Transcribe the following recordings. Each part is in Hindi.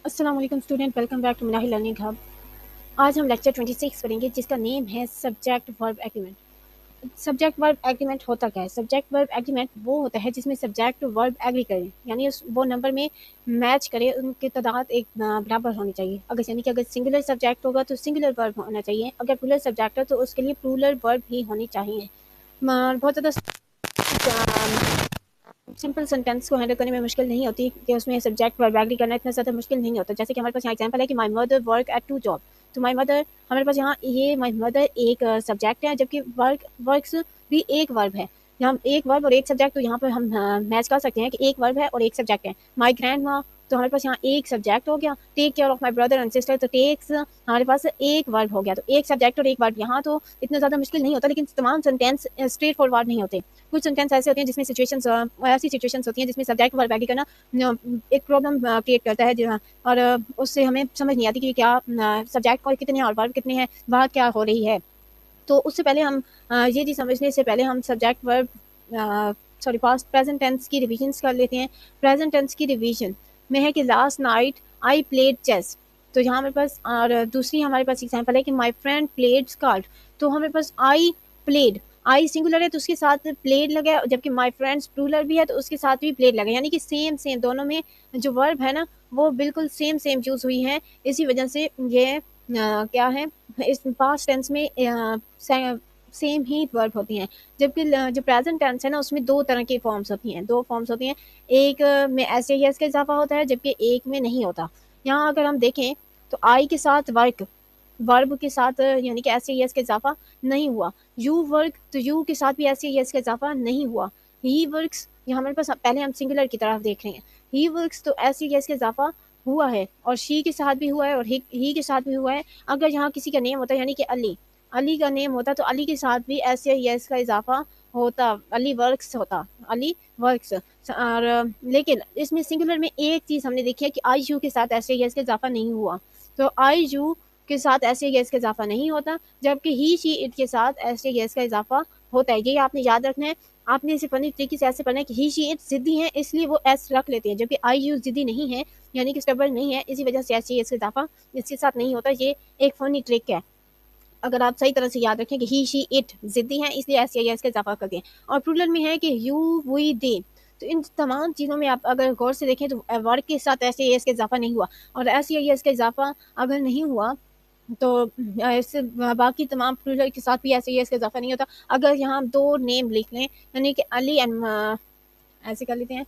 अस्सलाम वालेकुम स्टूडेंट, वेलकम बैक टू मनाही लर्निंग हब। आज हम लेक्चर 26 पढ़ेंगे जिसका नेम है subject verb agreement. Subject verb agreement होता क्या है? सब्जेक्ट वर्ब एग्रीमेंट वो होता है जिसमें सब्जेक्ट वर्ब एग्री करें, यानी वो नंबर में मैच करे, उनकी तादाद एक बराबर होनी चाहिए। अगर सिंगुलर सब्जेक्ट होगा तो सिंगुलर वर्ब होना चाहिए, अगर प्लूरल सब्जेक्ट हो तो उसके लिए प्लूरल वर्ब ही होनी चाहिए। बहुत ज़्यादा सिंपल सेंटेंस को हैंडल करने में मुश्किल नहीं होती कि उसमें सब्जेक्ट वर्ब एग्री करना इतना ज़्यादा मुश्किल नहीं होता। जैसे कि हमारे पास यहाँ एग्जांपल है कि my mother work at 2 job. तो माय मदर, हमारे पास यहाँ ये माय मदर एक सब्जेक्ट है, जबकि वर्क्स भी एक वर्ब है। यहाँ एक वर्ब और एक सब्जेक्ट, तो यहाँ पर हम मैच कर सकते हैं कि एक वर्ब है और एक सब्जेक्ट है। माय ग्रैंडमा, तो हमारे पास यहाँ एक सब्जेक्ट हो गया। Take care of my brother and sister, तो टेक्स हमारे पास एक वर्ब हो गया। तो एक सब्जेक्ट और एक वर्ब, यहाँ तो इतना ज़्यादा मुश्किल नहीं होता, लेकिन तमाम सेंटेंस स्ट्रेट फॉरवर्ड नहीं होते। कुछ सेंटेंस ऐसे होते हैं जिसमें ऐसी सिचुएशंस होती हैं जिसमें सब्जेक्ट वर्ब एग्री करना एक प्रॉब्लम क्रिएट करता है, और उससे हमें समझ नहीं आती कि क्या सब्जेक्ट और कितने हैं और वर्ब कितने हैं, बात क्या हो रही है। तो उससे पहले हम ये चीज़ समझने से पहले हम subject verb past present tense की रिविजन्स कर लेते हैं। प्रेजेंट टेंस की रिवीजन में है कि last night I played chess. तो यहाँ हमारे पास, और दूसरी हमारे पास एग्जांपल है कि माय फ्रेंड प्लेड स्कार्ड। तो हमारे पास आई प्लेड, आई सिंगुलर है तो उसके साथ प्लेड लगा, जबकि माय फ्रेंड्स प्लूरल भी है तो उसके साथ भी प्लेड लगा, यानी कि सेम सेम दोनों में जो वर्ब है ना वो बिल्कुल सेम सेम यूज हुई है। इसी वजह से ये क्या है, इस पास्ट टेंस में सेम ही वर्ब होती हैं। जबकि जो प्रेजेंट टेंस है ना उसमें दो तरह की फॉर्म्स होती हैं, दो फॉर्म्स होती हैं। एक में ऐसे ही इसका इजाफा होता है जबकि एक में नहीं होता। यहाँ अगर हम देखें तो आई के साथ वर्क, वर्ब के साथ यानी कि ऐसे ही इसका इजाफा नहीं हुआ। यू वर्क, तो यू के साथ भी ऐसे ही इसका इजाफा नहीं हुआ। ही वर्क्स, यहाँ हमारे पास पहले हम सिंगुलर की तरफ देख रहे हैं। ही वर्क्स, तो ऐसे ही इसका इजाफा हुआ है, और शी के साथ भी हुआ है और ही के साथ भी हुआ है। अगर यहाँ किसी का नेम होता है यानी कि अली, अली का नेम होता तो अली के साथ भी ऐसे ही इसका इजाफा होता, अली वर्क्स होता, अली वर्क्स। और लेकिन इसमें सिंगुलर में एक चीज़ हमने देखी है कि आई यू के साथ ऐसे ही इसका इजाफा नहीं हुआ। तो आई यू के साथ ऐसे गैस का इजाफा नहीं होता, जबकि ही शी इट के साथ ऐसे गैस का इजाफा होता है। ये आपने याद रखना है। आपने इसे फनी तरीके से ऐसे पढ़ना है कि ही शी इट जिद्दी हैं इसलिए वो एस रख लेते हैं, जबकि आई यू जिद्दी नहीं है यानी कि स्टेबल नहीं है, इसी वजह से ऐसे इसका इजाफा इसके साथ नहीं होता। ये एक फनी ट्रिक है, अगर आप सही तरह से याद रखें कि ही शी इट जिद्दी हैं इसलिए ऐसे इसका इजाफा करते हैं। और प्लूरल में है कि यू वी दे। तो इन तमाम चीज़ों में आप अगर गौर से देखें तो वर्ड के साथ ऐसे इसका इजाफा नहीं हुआ, और ऐसे इसका इजाफा अगर नहीं हुआ तो ऐसे बाकी तमाम प्लूरल के साथ भी ऐसे ही इसका इजाफा नहीं होता। अगर यहाँ हम दो नेम लिख लें यानी कि अली एंड, ऐसे कर लेते हैं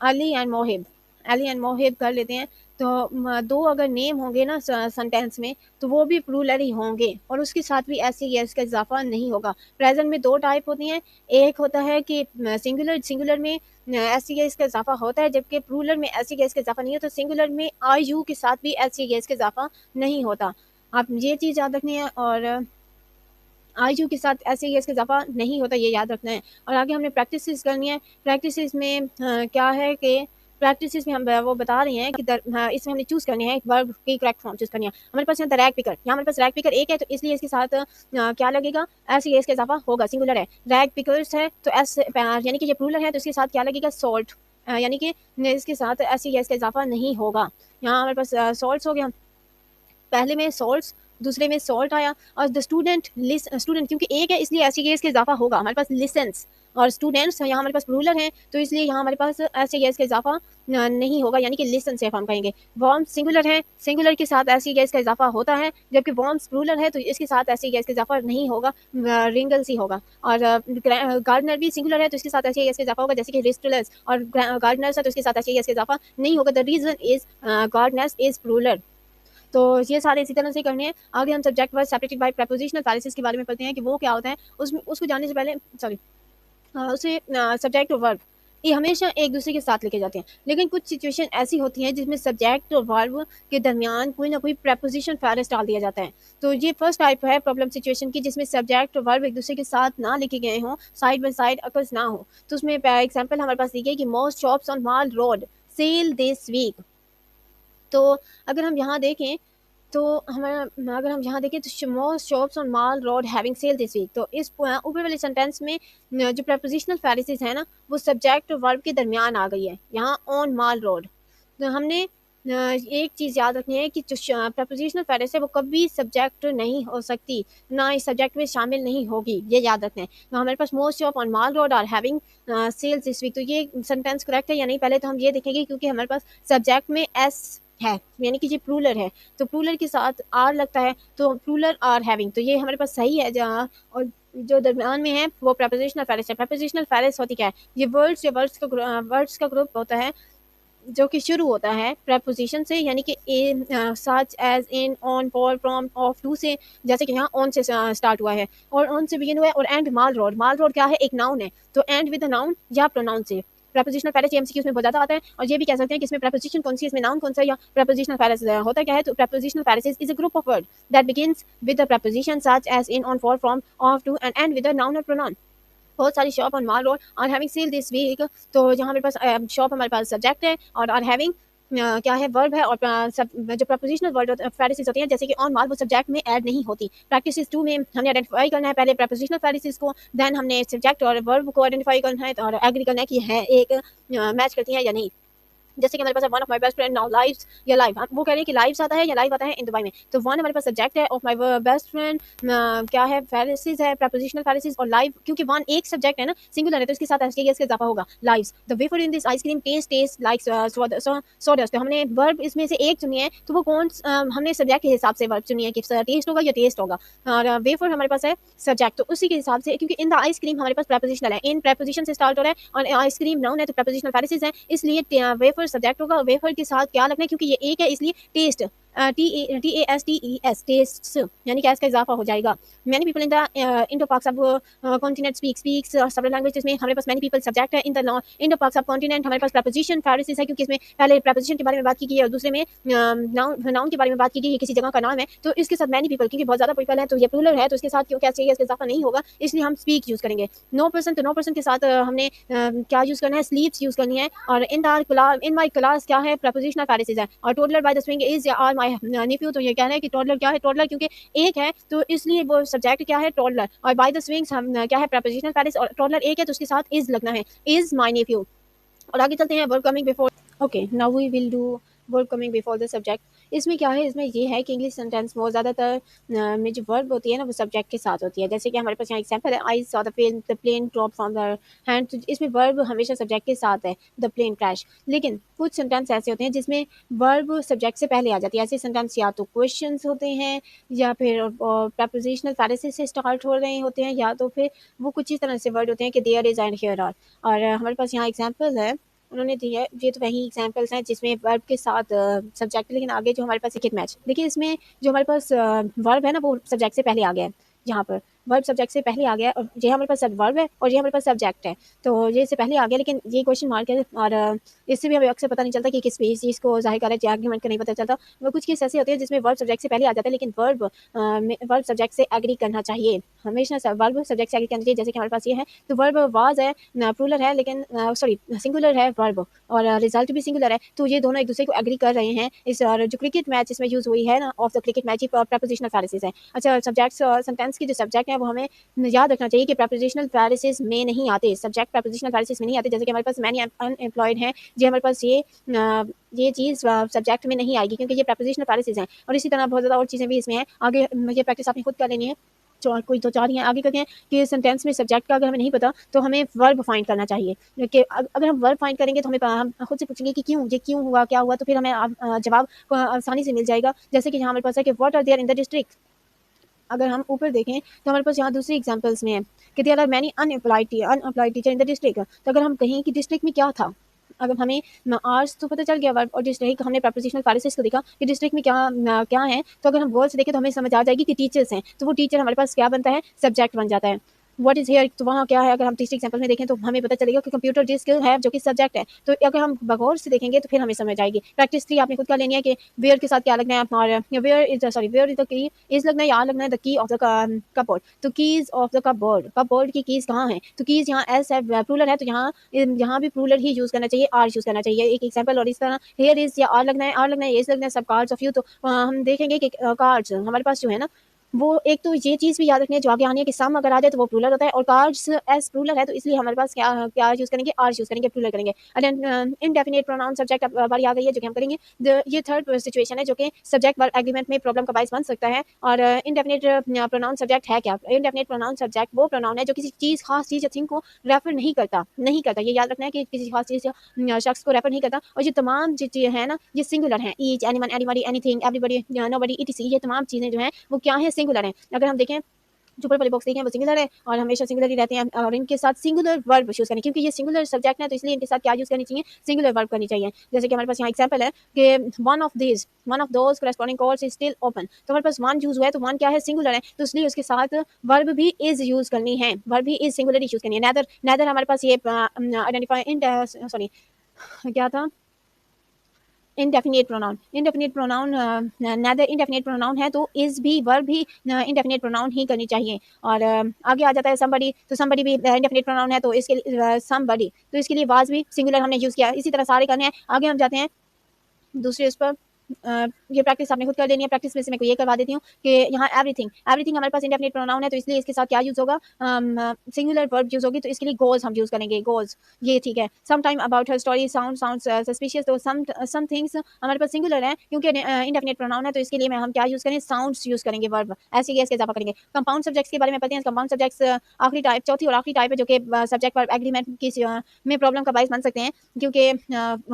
अली एंड मोहिब, अली एंड मोहिब कर लेते हैं। तो दो अगर नेम होंगे ना सेंटेंस में तो वो भी प्लूरल ही होंगे, और उसके साथ भी ऐसे ही इसका इजाफा नहीं होगा। प्रेजेंट में दो टाइप होती हैं, एक होता है कि सिंगुलर, सिंगुलर में ऐसी गैस का इजाफा होता है, जबकि प्लूरल में ऐसी गैस का इजाफा नहीं होता। सिंगुलर में आई यू के साथ भी ऐसी गैस का इजाफा नहीं होता। आप ये चीज़ याद रखनी है, और आई यू के साथ ऐसे ही इसका इजाफा नहीं होता, ये याद रखना है। और आगे हमने प्रैक्टिस करनी है। प्रैक्टिस में क्या है कि प्रैक्टिस में हम वो बता रहे हैं कि इसमें हमने चूज़ करनी है एक वर्ब की करेक्ट फॉर्म चूज़ करनी है। हमारे पास यहाँ द रैग पिकर, यहाँ हमारे पास रैग पिकर एक है तो इसलिए इसके साथ क्या लगेगा, ऐसे ही इसका इजाफा होगा। सिंगुलर है, रैग पिकर्स है तो एस यानी कि ये प्लूरल है तो इसके साथ क्या लगेगा, सॉल्ट, यानी कि इसके साथ ऐसे ही इसका इजाफा नहीं होगा। यहाँ हमारे पास सॉल्ट्स हो गया, पहले में सॉल्ट्स, दूसरे में सॉल्ट आया। और द स्टूडेंट स्टूडेंट क्योंकि एक है इसलिए ऐसे ये इसका इजाफा होगा। हमारे पास लिसन्स और स्टूडेंट्स यहाँ हमारे पास प्लूरल हैं तो इसलिए यहाँ हमारे पास ऐसे ये इसका इजाफा नहीं होगा, यानी कि लिसन से हम कहेंगे। वॉर्म सिंगुलर है, सिंगुलर के साथ ऐसे ये इसका इजाफा होता है, जबकि वॉर्म्स प्लूरल है तो इसके साथ ऐसे ये इसका इजाफा नहीं होगा, रिंगल्स ही होगा। और गार्डनर भी सिंगुलर है तो इसके साथ ऐसे ये इसका इजाफा होगा, जैसे कि रिस्टलर्स, और गार्डनर्स है तो इसके साथ ऐसे ये इसका इजाफा नहीं होगा। The reason is gardeners is plural. तो ये सारे इसी तरह से करने हैं। आगे हम subject verb separated by prepositional phrases के बारे में पढ़ते हैं कि वो क्या होता है। उसमें उसको जानने से पहले उसे सब्जेक्ट और वर्ब ये हमेशा एक दूसरे के साथ लेके जाते हैं, लेकिन कुछ सिचुएशन ऐसी होती हैं जिसमें सब्जेक्ट और वर्ब के दरमियान कोई ना कोई प्रेपोजिशन फैलेस डाल दिया जाता है। तो ये फर्स्ट टाइप है प्रॉब्लम सिचुएशन की, जिसमें सब्जेक्ट और वर्ब एक दूसरे के साथ ना लिखे गए हों, साइड बाय साइड अकर्स ना हो। तो उसमें एग्जाम्पल हमारे पास दिए कि most shops on mall Road sale this week. तो अगर हम यहाँ देखें तो हमारा, अगर हम यहाँ देखें तो most shops on mall Road having sale this week. तो इस ऊपर वाले सेंटेंस में जो प्रपोजिशनल फैरेसिस है ना वो सब्जेक्ट और वर्ब के दरमियान आ गई है, यहाँ ऑन माल रोड। तो हमने एक चीज़ याद रखनी है कि जो प्रपोजिशनल फेरिस है वो कभी सब्जेक्ट नहीं हो सकती, ना इस सब्जेक्ट में शामिल नहीं होगी, ये याद रखना है। तो हमारे पास most of on mall road are having sales this week, तो ये सेंटेंस करेक्ट है या नहीं पहले तो हम ये देखेंगे, क्योंकि हमारे पास सब्जेक्ट में एस है, यानी कि ये प्लूरल है, तो प्लूरल के साथ आर लगता है, तो प्लूरल आर हैविंग, तो ये हमारे पास सही है। जहाँ और जो दरमियान में है वो प्रपोजिशनल फेरिस है। प्रपोजिशनल फेरिस होती क्या है, ये वर्ड्स या वर्ड्स का ग्रुप होता है जो कि शुरू होता है प्रपोजिशन से, यानी कि in, such as, in, on, for, from, of, to से, जैसे कि यहाँ ऑन से स्टार्ट हुआ है और ऑन से बिगिन हुआ है, और एंड माल रोड क्या है, एक नाउन है, तो एंड विद नाउन या प्रोनाउन से। प्रपोजिशनल फेरिस एमसीक्यूज में बहुत ज्यादा आता है, और ये भी कह सकते हैं कि इसमें प्रपोजिशन कौन सी है, इसमें नाउन कौन सा है, या प्रपोजिशनल फेरिस होता क्या है। तो prepositional phrase is a group of word that begins with the preposition such as, in, on, for, from, of, to and end with the noun और प्रोनाउन। बहुत सारी shop on mall road are having sale this week, तो जहाँ हमारे पास शॉप हमारे पास सब्जेक्ट है और आर हैविंग क्या है, वर्ब है, और जो प्रपोजिशनल वर्ड फेरिसेस होती हैं जैसे कि ऑन माल, वो सब्जेक्ट में ऐड नहीं होती। प्रैक्टिस 2 में हमने आइडेंटिफाई करना है पहले प्रपोजिशनल फेरिसेस को, देन हमने सब्जेक्ट और वर्ब को आइडेंटिफाई करना है और एग्री करना है कि है एक मैच करती है या नहीं। जैसे कि हमारे पास one of my best friend now lives या लाइव, वो कह रहे हैं कि लाइव्स आता है या लाइव आता है इन दुबई में, तो वन हमारे पास सब्जेक्ट है, ऑफ माय बेस्ट फ्रेंड क्या है, फेरिसेस है, प्रपोजिशनल फेरिसेस, और लाइव क्योंकि वन एक सब्जेक्ट है ना, सिंगुलर है, तो इसके साथ एसटीएस का इजाफा होगा, lives. The wafer in this ice cream taste like सोडस, तो हमने वर्ब इसमें से एक चुनी है, तो वो कौन हमने सब्जेक्ट के हिसाब से वर्ब चुनी है कि टेस्ट होगा या टेस्ट होगा, और वेफर हमारे पास है सब्जेक्ट, तो उसी के हिसाब से, क्योंकि इन द आइसक्रीम हमारे पास प्रपोजिशनल है, इन प्रपोजिशन से स्टार्ट हो रहा है, और आइसक्रीम नाउन है तो प्रपोजिशनल फेरिसेस है, इसलिए वेफर सब्जेक्ट होगा, वेफर के साथ क्या लगना है, क्योंकि ये एक है इसलिए टेस्ट, TASTES टेस्ट, यानी कि इसका इजाफा हो जाएगा। Many people in the Indo पाक सब कॉन्टिनेंट स्पीक्स सेवरल लैंग्वेजेस में हमारे पास मैनी पीपल सब्जेक्ट है, इन द इंडो पाक सब कॉन्टिनेंट हमारे पास प्रपोजिशन फेरिसेस है, क्योंकि इसमें पहले प्रपोजिशन के बारे में बात की गई है और दूसरे में नाउन के बारे में बात की गई है, किसी जगह का नाम है, तो इसके साथ मैनी पीपल, क्योंकि बहुत ज्यादा पीपल है तो ये प्लूरल है, तो इसके साथ क्यों क्या चाहिए, इसका इजाफा नहीं होगा, इसलिए हम स्पीक यूज करेंगे। नो पर्सन, तो नो पर्सन के साथ हमने क्या यूज करना है, स्लीप्स यूज करनी है, और इन माई क्लास क्या है, प्रपोजिशनल फेरिसेस है, और toddler by the swing is या आर माय नेफ्यू, तो ये कह रहे हैं कि टोडलर क्या है, टोडलर क्योंकि एक है तो इसलिए वो सब्जेक्ट क्या है, टोडलर, और बाय द स्विंग्स हम क्या है, प्रपोजिशनल फेरिस, और टोडलर एक है तो उसके साथ इज लगना है, इज माय नेफ्यू। और आगे चलते हैं, verb coming before, okay now we will do verb coming before the subject. इसमें क्या है, इसमें ये है कि इंग्लिश सेंटेंस में ज़्यादातर में जो वर्ब होती है ना वो सब्जेक्ट के साथ होती है, जैसे कि हमारे पास यहाँ एग्जांपल है, I saw the plane drop from the hand, तो इसमें वर्ब हमेशा सब्जेक्ट के साथ है, द प्लेन क्रैश। लेकिन कुछ सेंटेंस ऐसे होते हैं जिसमें वर्ब सब्जेक्ट से पहले आ जाती है, ऐसे सेंटेंस या तो क्वेश्चंस होते हैं, या फिर प्रपोजिशनल फेरिसेस से स्टार्ट हो रहे होते हैं, या तो फिर वो कुछ इस तरह से वर्ड होते हैं कि there is and here are. और हमारे पास यहाँ एग्जाम्पल है, उन्होंने दी है, ये तो वही एग्जांपल्स हैं जिसमें वर्ब के साथ सब्जेक्ट, लेकिन आगे जो हमारे पास क्रिकेट मैच, देखिए इसमें जो हमारे पास वर्ब है ना वो सब्जेक्ट से पहले आ गया है, यहाँ पर वर्ब सब्जेक्ट से पहले आ गया है, और ये हमारे पास वर्ब है और ये हमारे पास सब्जेक्ट है, तो ये इससे पहले आ गया, लेकिन ये क्वेश्चन मार्क है, और इससे भी हमें अक्सर पता नहीं चलता कि किस चीज़ को जाहिर कर रहा है, आर्ग्यूमेंट का नहीं पता चलता। वो कुछ केस ऐसे होते हैं जिसमें वर्ब सब्जेक्ट से पहले आ जाता है, लेकिन वर्ब सब्जेक्ट से एग्री करना चाहिए, हमेशा वर्ब सब्जेक्ट से एग्री करना चाहिए। जैसे कि हमारे पास ये है, तो वर्ब वाज है, प्लूरल है, लेकिन सॉरी सिंगुलर है वर्ब, और रिजल्ट भी सिंगुलर है, तो ये दोनों एक दूसरे को एग्री कर रहे हैं। इस और जो क्रिकेट मैच इसमें यूज हुई है ना, of the cricket match, prepositional phrases है। अच्छा, सब्जेक्ट्स सेंटेंस की जो सब्जेक्ट है वो हमें याद रखना चाहिए कि प्रपोजिशनल फेरिसेस में नहीं आते, सब्जेक्ट प्रपोजिशनल फेरिसेस में नहीं आते। जैसे कि हमारे पास मैनी अनएम्प्लॉयड है, जी हमारे पास ये चीज़ सब्जेक्ट में नहीं आएगी, क्योंकि ये प्रपोजिशनल फेरिसेस हैं, और इसी तरह बहुत ज़्यादा और चीज़ें भी इसमें हैं। आगे ये प्रैक्टिस आपने खुद कर लेनी है, कोई तो चार ही हैं। आगे कहते हैं कि सेंटेंस में सब्जेक्ट का अगर हमें नहीं पता तो हमें वर्ब फाइंड करना चाहिए, कि अगर हम वर्ब फाइंड करेंगे तो हम खुद से पूछेंगे कि क्यों, ये क्यों हुआ, क्या हुआ, तो फिर हमें जवाब आसानी से मिल जाएगा। जैसे कि यहाँ हमारे पास है कि what are there in the district, अगर हम ऊपर देखें तो हमारे पास यहाँ दूसरी एग्जांपल्स में है कि there are many unemployed teacher in the district, तो अगर हम कहें कि डिस्ट्रिक्ट में क्या था, अगर हमें आर्ट्स तो पता चल गया वर्ब, और डिस्ट्रिक्ट हमने प्रपोजिशनल फेरिसेस को देखा कि डिस्ट्रिक्ट में क्या है, तो अगर हम वर्ड से देखें तो हमें समझ आ जाएगी कि टीचर्स हैं, तो वो टीचर हमारे पास क्या बनता है, सब्जेक्ट बन जाता है। व्हाट इज हेयर, तो वहाँ क्या है, अगर हम तीसरे एग्जांपल में देखें तो हमें पता चलेगा कि कंप्यूटर डिस्क है जो कि सब्जेक्ट है, तो अगर हम बगौर से देखेंगे तो फिर हमें समझ आएगी। प्रैक्टिस 3 आपने खुद कर लेनी है कि वेयर के साथ क्या लगना है, और where is the key is लगना है, या लगना है the key of the cupboard, तो कीज ऑफ द कपबोर्ड की कीज कहाँ है, तो कीज यहाँ एस है, प्लूरल है, तो यहाँ भी प्लूरल ही यूज करना चाहिए, आर यूज करना चाहिए। एक एग्जांपल और इस तरह, हेयर इज या आर लगना है, एज लगना है, सब कार्ड्स ऑफ यू, तो हम देखेंगे कि कार्ड्स हमारे पास जो है ना वो एक तो ये चीज़ भी याद रखनी है जो आगे आनी है कि सम अगर आ जाए तो वो प्लूरल होता है, और कार्स एस प्लूरल है तो इसलिए हमारे पास क्या क्या यूज़ करेंगे, आर यूज़ करेंगे, प्लूरल करेंगे। एंड इनडेफिनिट प्रोनाउन सब्जेक्ट अब बारी आ गई है जो कि हम करेंगे। ये थर्ड सिचुएशन है जो कि सब्जेक्ट वर्ब एग्रीमेंट में प्रॉब्लम का बायस बन सकता है। और इनडेफिनिट प्रोनाउन सब्जेक्ट है क्या? इनडेफिनिट प्रोनाउन सब्जेक्ट वो प्रोनाउन है जो किसी चीज़, खास चीज़ या थिंग को रेफर नहीं करता। ये याद रखना है कि किसी खास चीज़ या शख्स को रेफर नहीं करता। और ये तमाम चीज़ें हैं ना, ये सिंगुलर हैं। Each, anyone, anybody, anything, everybody, nobody, etc, ये तमाम चीज़ें जो हैं वो क्या हैं, सिंगुलर हैं। अगर हम देखें जो ऊपर वाले बॉक्स देखें वो सिंगुलर है और हमेशा सिंगुलर ही रहते हैं, और इनके साथ सिंगुलर वर्ब यूज़ करनी, क्योंकि ये सिंगुलर सब्जेक्ट है तो इसलिए इनके साथ क्या यूज़ करनी चाहिए, सिंगुलर वर्ब करनी चाहिए। जैसे कि हमारे पास यहाँ एग्जांपल है कि one of those corresponding cords is still open, तो हमारे पास वन यूज़ हुआ है, तो वन क्या है, सिंगुलर है, तो इसलिए उसके साथ वर्ब भी इज यूज़ करनी है, वर्ब भी इज सिंगुलर यूज़ करनी है। नेदर नेदर हमारे पास ये आइडेंटिफाई इन सॉरी क्या था, indefinite pronoun neither indefinite pronoun है तो इज भी वर्ब भी इंडेफिनिट प्रोनाउन ही करनी चाहिए। और आगे आ जाता है समबडी, तो समबडी भी इंडेफिनिट प्रोनाउन है तो इसके लिए समबडी, तो इसके लिए वाज भी सिंगुलर हमने यूज़ किया। इसी तरह सारे करने हैं। आगे हम जाते हैं दूसरे उस पर। ये प्रैक्टिस आपने खुद कर लेनी है। प्रैक्टिस में से मैं को ये करवा देती हूँ कि यहाँ एवरीथिंग एवरीथिंग हमारे पास इंडेफिनिट प्रोनाउन है तो इसलिए इसके साथ क्या यूज़ होगा, सिंगुलर वर्ब यूज़ होगी, तो इसके लिए गोज हम यूज़ करेंगे, गोज। ये ठीक है। Some time about her story sound suspicious, तो सम थिंग्स हमारे पास सिंगुलर है क्योंकि इंडेफिनिट प्रोनाउन है, तो इसके लिए मैं हम क्या यूज़ करेंगे, साउंड्स यूज़ करेंगे, वर्ब ऐसे ही इसके इजाफा करेंगे। कंपाउंड सब्जेक्ट्स के बारे में पढ़ते हैं। कंपाउंड सब्जेक्ट्स आखिरी टाइप, चौथी और आखिरी टाइप है जो कि सब्जेक्ट वर्ब एग्रीमेंट की में प्रॉब्लम का बायस बन सकते हैं, क्योंकि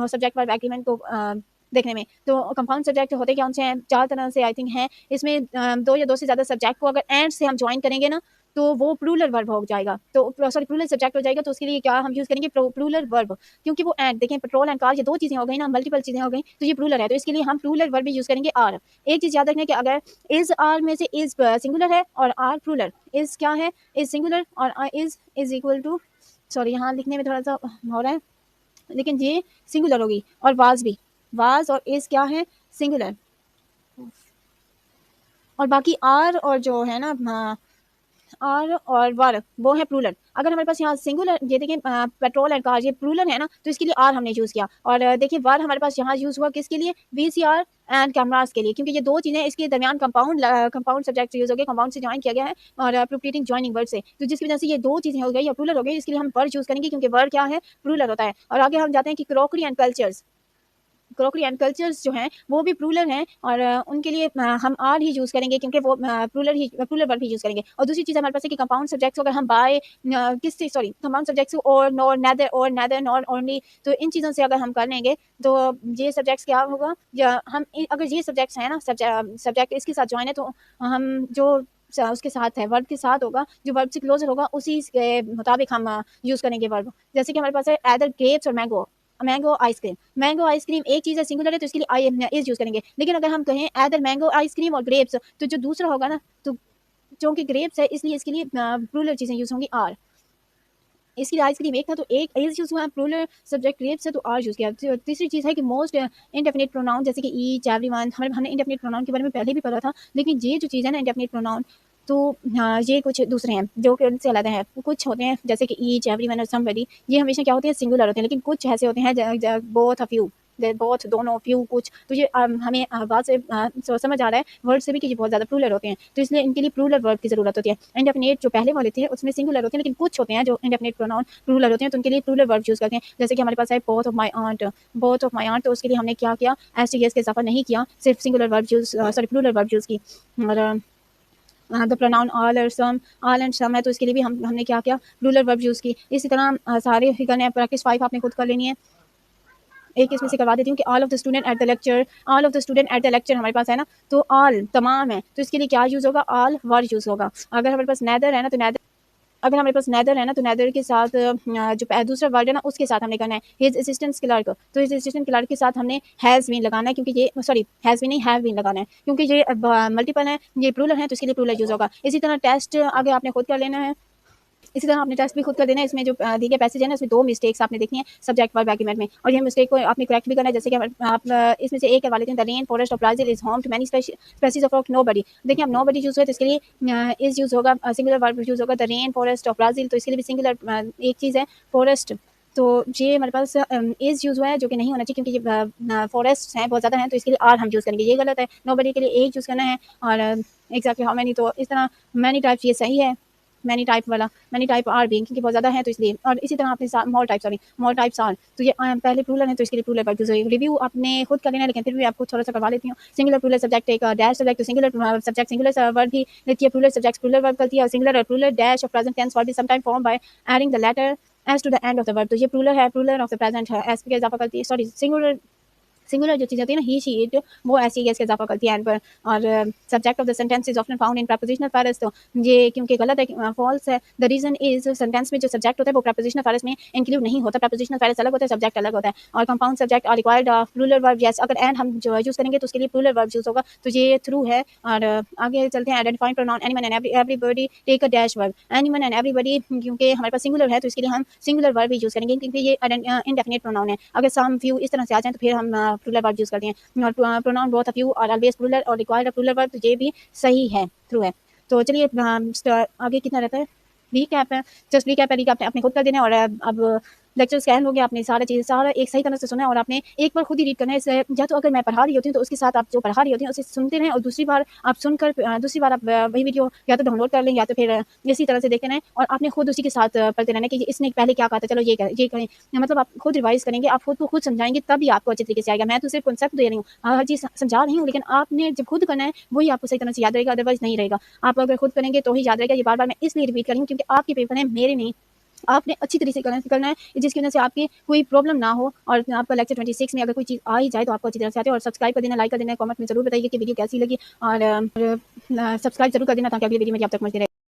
सब्जेक्ट वर्ब एग्रीमेंट को देखने में। तो कंपाउंड सब्जेक्ट होते कौन से हैं, चार तरह से आई थिंक हैं। इसमें दो या दो से ज़्यादा सब्जेक्ट को अगर एंड से हम ज्वाइन करेंगे ना तो वो प्लूरल वर्ब हो जाएगा, तो सॉरी प्लूरल सब्जेक्ट हो जाएगा, तो उसके लिए क्या हम यूज़ करेंगे, प्लूरल वर्ब, क्योंकि वो एंड देखें, पेट्रोल एंड कार ये दो चीज़ें हो गई ना, मल्टीपल चीज़ें हो गई, तो ये प्लूरल है, तो इसके लिए हम प्लूरल वर्ब भी यूज़ करेंगे। आर, एक चीज़ याद रखना है कि अगर इज आर में से इज सिंगुलर है और आर प्लूरल, इज क्या है, इज सिंगुलर और इज इक्वल टू, सॉरी यहाँ लिखने में थोड़ा सा हो रहा है, लेकिन ये सिंगुलर होगी। और वाज भी, वाज और इज क्या है, सिंगुलर, और बाकी आर और जो है ना आर और वर वो है प्लूरल। अगर हमारे पास यहाँ सिंगुलर, ये देखिए पेट्रोल एंड कार ये प्लूरल है ना, तो इसके लिए आर हमने यूज़ किया। और देखिए वर हमारे पास यहाँ यूज़ हुआ किसके लिए, वीसीआर एंड कैमरास के लिए, क्योंकि ये दो चीज़ें इसके दरमियान कंपाउंड सब्जेक्ट यूज़ हो गए, कंपाउंड से ज्वाइन किया गया है और प्रोप्रीटिंग ज्वाइनिंग वर्ड से, तो जिसकी वजह से ये दो चीज़ें हो गई या प्लूरल हो गई, इसके लिए हम वर्ड यूज़ करेंगे क्योंकि वर्ड क्या है, प्लूरल होता है। और आगे हम जाते हैं कि crockery and cultures, crockery and cultures जो हैं वो भी प्लूरल हैं और उनके लिए हम आर ही यूज़ करेंगे क्योंकि वो प्लूरल वर्ब ही यूज़ करेंगे। और दूसरी चीज़ हमारे पास है कि कंपाउंड सब्जेक्ट्स को अगर हम बाय किससे, सॉरी कंपाउंड सब्जेक्ट्स को और नेदर नॉर ओनली, तो इन चीज़ों से अगर हम कर लेंगे तो ये सब्जेक्ट्स क्या होगा, या हम अगर ये सब्जेक्ट्स हैं ना, सब्जेक्ट इसके साथ ज्वाइन है तो हम जो उसके साथ है वर्ब के साथ होगा, जो वर्ब से क्लोजर होगा उसी के मुताबिक हम यूज़ करेंगे वर्ब। जैसे कि हमारे पास है एदर ग्रेप्स और मैंगो आइसक्रीम एक चीज़ है, सिंगुलर है, तो इसके लिए आई इज यूज़ करेंगे। लेकिन अगर हम कहें एदर मैंगो आइसक्रीम और ग्रेप्स, तो जो दूसरा होगा ना, तो क्योंकि ग्रेप्स है इसलिए इसके लिए प्लूरल चीज़ें यूज़ होंगी, आर। इसके लिए आइसक्रीम एक था तो एक इज यूज़ हुआ, प्लूरल सब्जेक्ट ग्रेप्स है तो आर यूज़ किया। तीसरी चीज़ है कि मोस्ट इंडेफिनिट प्रोनाउन, जैसे कि ईच, एवरीवन, हमने इंडेफिनिट प्रोनाउन के बारे में पहले भी पढ़ा था, लेकिन ये जो चीज़ है ना इंडेफिनिट प्रोनाउन, तो हाँ ये कुछ दूसरे हैं जो कि उनसे अलग हैं। कुछ होते हैं जैसे कि ईच, एवरीवन और समबडी, ये हमेशा क्या होते हैं, सिंगुलर होते हैं, लेकिन कुछ ऐसे होते हैं बोथ, अ फ्यू, बोथ दोनों, फ्यू कुछ, तो ये हमें बात से समझ आ रहा है वर्ड से भी कि ये बहुत ज़्यादा प्लूरल होते हैं, तो इसलिए इनके लिए प्लूरल वर्ब की ज़रूरत होती है। इंडेफिनिट जो पहले वाले थे उसमें सिंगुलर होते हैं, लेकिन कुछ होते हैं जो इंडेफिनिट प्रोनाउन प्लूरल होते हैं, तो उनके लिए प्लूरल वर्ब यूज़ करते हैं। जैसे कि हमारे पास है बोथ ऑफ माई आंट, तो उसके लिए हमने क्या किया, एस टी एस के इजाफा नहीं किया, सिर्फ singular verb use, sorry plural verb use की। और the pronoun all and some है, तो इसके लिए भी हमने क्या किया, प्लूरल वर्ब यूज़ की। इसी तरह सारे फिगर हैं, प्रैक्टिस 5 आपने खुद कर लेनी है। एक इसमें से करवा देती हूँ कि all of the student at the lecture हमारे पास है ना, तो ऑल तमाम है, तो इसके लिए क्या यूज़ होगा, ऑल वर्ड यूज़ होगा। अगर हमारे पास नेदर है ना तो नेदर के साथ जो दूसरा वर्ड है ना उसके साथ हमने करना है हिज असिस्टेंट क्लर्क, तो हिज असिस्टेंट क्लर्क के साथ हमने हैज़ बीन लगाना है, क्योंकि ये सॉरी हैज़ बीन नहीं हैव बीन लगाना है, क्योंकि ये मल्टीपल है, ये प्लूरल है, तो इसके लिए प्लूरल यूज़ होगा। इसी तरह टेस्ट आगे आपने खुद कर लेना है। इसी तरह आपने टेस्ट भी खुद कर देना है। इसमें जो दी गए पैसेज है ना उसमें दो मिस्टेक्स आपने देखनी है सब्जेक्ट वर्ब एग्रीमेंट में, और ये मिस्टेक को आपने करेक्ट भी करना है। जैसे कि आप इसमें से एक करवा लेते हैं, the rain forest of Brazil is home to many species of nobody. देखिए अब नोबडी यूज़ हुआ तो इसके लिए इज यूज़ होगा, सिंगुलर वर्ब यूज़ होगा, the rain forest of Brazil, तो इसके लिए भी सिंगुलर एक चीज़ है फॉरेस्ट, तो ये हमारे पास इज़ यूज़ हुआ है, जो कि नहीं होना चाहिए, क्योंकि फॉरेस्ट हैं बहुत ज़्यादा हैं, तो इसके लिए आर हम यूज़ करेंगे, ये गलत है। नोबडी के लिए एक यूज़ करना है, और एग्जैक्टली हाउ मैनी, तो इस तरह मैनी टाइप्स ये सही है, मैनी टाइप वाला, मैनी टाइप आर भी, क्योंकि बहुत ज़्यादा है तो इसलिए। और इसी तरह आपने मोर टाइप्स आर, तो ये पहले प्लूरल है तो इसके लिए प्लूरल वर्ब यूज़ होगी। रिव्यू आपने खुद कर लेना है, लेकिन फिर भी आपको थोड़ा-सा करवा लेती हूँ। सिंगुलर प्लूरल सब्जेक्ट एक डैश सब्जेक्ट, तो सिंगुलर सब्जेक्ट सिंगुलर वर्ब भी लेती है, प्लूरल सब्जेक्ट प्लूरल वर्ब करती है, और सिंगुलर और प्लूरल डैश और present tense verb is sometime form by adding the letter S to the end of the verb. तो ये प्लूरल है, प्लूरल ऑफ द प्रेजेंट है, एस पे इजाफा करती है, सॉरी सिंगुलर जो चीज़ होती है ना, ही शी इट, वो ऐसी है, इसका इजाफा करती है एंड पर। और subject of the sentence is often found in prepositional ferrous, तो ये क्योंकि गलत है, फॉल्स है। द रीजन इज सेंटेंस में जो सब्जेक्ट होता है वो प्रपोजिशनल फेरस में इंक्लूड नहीं होता, प्रपोजिशनल फेरस अलग होता है, सब्जेक्ट अलग होता है। और compound subject are required plural verb, yes, अगर एंड हम जो यूज़ करेंगे तो उसके लिए प्लूरल वर्ब यूज़ होगा, तो ये थ्रू है। और आगे चलते हैं, identifying pronoun anyone and everybody take a dash verb, anyone and everybody, क्योंकि हमारे पास सिंगुलर है तो इसके लिए हम सिंगुलर वर्ब ही यूज़ करेंगे, क्योंकि ये इंडेफिनिट प्रोनाउन है। अगर सम फ्यू इस तरह से आ जाए तो फिर हम प्लूरल वर्ब यूज़ करते हैं। और प्रोनाउन बोथ ऑफ यू और ऑलवेज प्लूरल और रिक्वायर्ड प्लूरल वर्ब, तो ये भी सही है, ट्रू है। तो चलिए आगे कितना रहता है, रीकैप है, जस्ट रीकैप है, रीकैप आपने खुद कर देना है। और अब लेक्चर स्कैन हो गया, आपने सारा चीज़ सारा एक सही तरह से सुना है, और आपने एक बार खुद ही रीड करना है। इससे या तो अगर मैं पढ़ा रही होती हूँ तो उसके साथ आप जो पढ़ा रही होती हैं उसे सुनते रहें, और दूसरी बार आप सुनकर दूसरी बार आप वही वीडियो या तो डाउनलोड कर लें या तो फिर इसी तरह से देखते रहें, और आपने खुद उसी के साथ पढ़ते रहना कि इसने पहले क्या कहा था, चलो ये करें। मतलब आप खुद रिवाइज करेंगे, आप खुद को खुद समझाएंगे, तभी आपको अच्छे तरीके से आएगा। मैं तो सिर्फ कॉन्सेप्ट दे रही हूँ, हर चीज़ समझा रही हूँ, लेकिन आपने जब खुद करना है वही आपको सही तरह से याद रहेगा, अदरवाइज नहीं रहेगा। आप अगर खुद करेंगे तो ही याद रहेगा। ये बार बार मैं इसलिए रिपीट कर रही हूँ क्योंकि आपके पेपर हैं, मेरे नहीं। आपने अच्छी तरीके से करना है, जिसकी वजह से आपकी कोई प्रॉब्लम ना हो, और आपका लेक्चर 26 में अगर कोई चीज़ आ ही जाए तो आपको अच्छी तरह से आते हो। और सब्सक्राइब कर देना, लाइक कर देना, कमेंट में जरूर बताइए कि वीडियो कैसी लगी, और सब्सक्राइब जरूर कर देना ताकि अगली वीडियो में आप तक पहुंचती रहे।